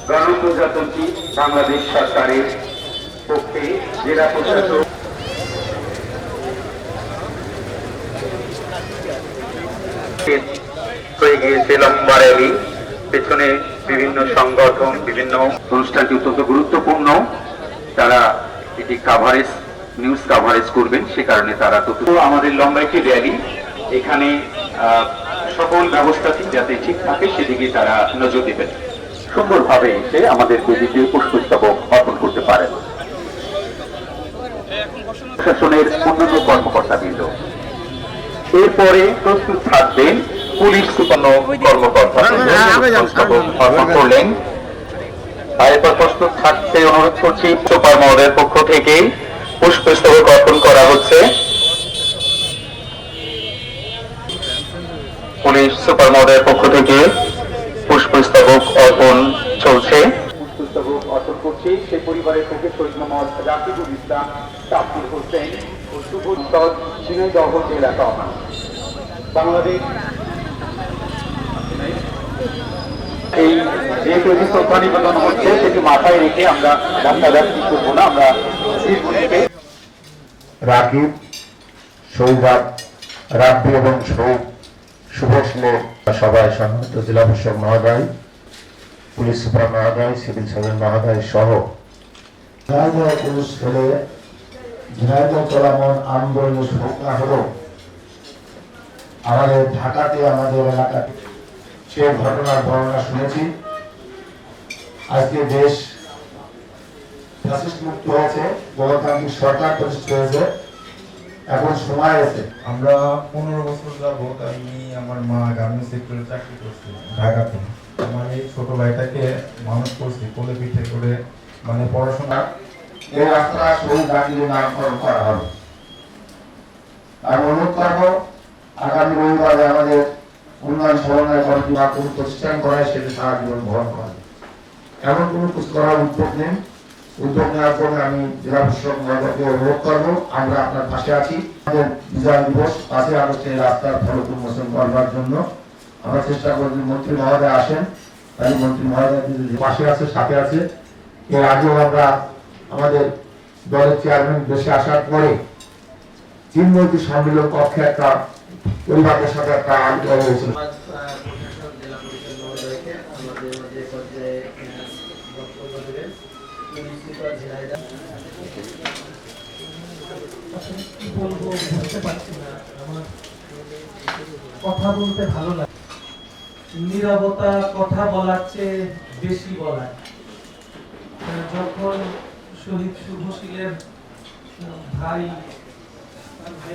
গণপ্রজাতন্ত্রী বাংলাদেশ সরকারের পক্ষে জেলা প্রশাসক হয়ে গিয়েছে লম্বা র্যালি, পেছনে বিভিন্ন সংগঠন, বিভিন্ন অনুষ্ঠানটি অত্যন্ত গুরুত্বপূর্ণ। তারা এটি নিউজ কাভারেজ করবেন, সে কারণে তারা আমাদের লম্বা একটি র্যালি, এখানে সকল ব্যবস্থাটি যাতে ঠিক থাকে সেদিকে তারা নজর দেবেন। সুন্দরভাবে এসে আমাদের বেদিতে পুষ্পস্তবক অর্পণ করতে পারেন প্রশাসনের অন্যান্য কর্মকর্তাবৃন্দ। এরপরে প্রস্তুত থাকবেন পুলিশ সুপার কর্মকর্তা অর্পণ করলেন। এরপর প্রস্তুত থাকতে অনুরোধ করছি সুপার মহোদয়ের পক্ষ থেকে পুষ্পস্তবক অর্পণ করা হচ্ছে। পুলিশ সুপার মহোদয়ের পক্ষ থেকে পুষ্পস্তবক অর্পণ চলছে। পুষ্পস্তবক অর্পণ করছি সেই পরিবারের পক্ষে শহীদ মোহাম্মদ রাকিবুল ইসলাম, তাফসির হোসেন ও সুবোধ ঝিনাইদহ জেলা কমান বাংলাদেশ। এই যেহেতু শ্রদ্ধা নিবেদন হচ্ছে সেটি মাথায় রেখে আমরা কি করবো না, আমরা রাকিব, সৌভাগ, রাব্বি এবং শুভশ্লে সভায় সম্মানিত জেলা প্রশাসক মহোদয়, পুলিশ সুপার মহোদয়, সিভিল সার্জন মহোদয় সহ পুলিশ ফেলে ঝিনাইদহ চলমান আন্দোলনের শুরু না হলেও আমাদের ঢাকাতে আমাদের এলাকাতে সে ঘটনার বর্ণনা শুনেছি। আজকে দেশ ফ্যাসিস্ট মুক্ত হয়েছে, গণতান্ত্রিক সরকার প্রতিষ্ঠিত হয়েছে, এখন সময় আছে। আমরা 15 বছর যাবত আমি আমার মা গার্মেন্টস সেক্টরে চাকরি করছি ঢাকাতে। আমার এই ছোট ভাইটাকে মানুষ করছি কোলে পিঠে করে, মানে পড়াশোনা। এই রাস্তা শহীদ গান্ধীর নামকরণ করা হবে। আমি অনুরোধ করবো আগামী রবিবারে আমাদের উন্নয়ন সমন্বয় কমিটি বা কোনো প্রতিষ্ঠান করায় সেটা সারা জীবন বহন করে। এমন কোনো কিছু করার উদ্যোগ নেন। উদ্যোগ নেওয়ার জন্য আমি জেলা প্রশাসক মহোদয়কে অনুরোধ করবো, আমরা আপনার পাশে আছি। আমাদের বিজয় দিবস 5 আগস্টে রাস্তার ফলক উন্মোচন করবার জন্য আমরা চেষ্টা করব। মন্ত্রী মহোদয় আসেন, তাই মন্ত্রী মহোদয় পাশে আছে, সাথে আছে। এর আগেও আমরা আমাদের দলের চেয়ারম্যান দেশে আসার পরে চিন্ময়ী সম্মেলন কক্ষে একটা পরিবারের সাথে একটা আলোচনা হয়েছিল। কথা বলতে ভালো লাগে, নীরবতা কথা বলার চেয়ে বেশি বলায়। যখন শহীদ শুভশীলের ভাই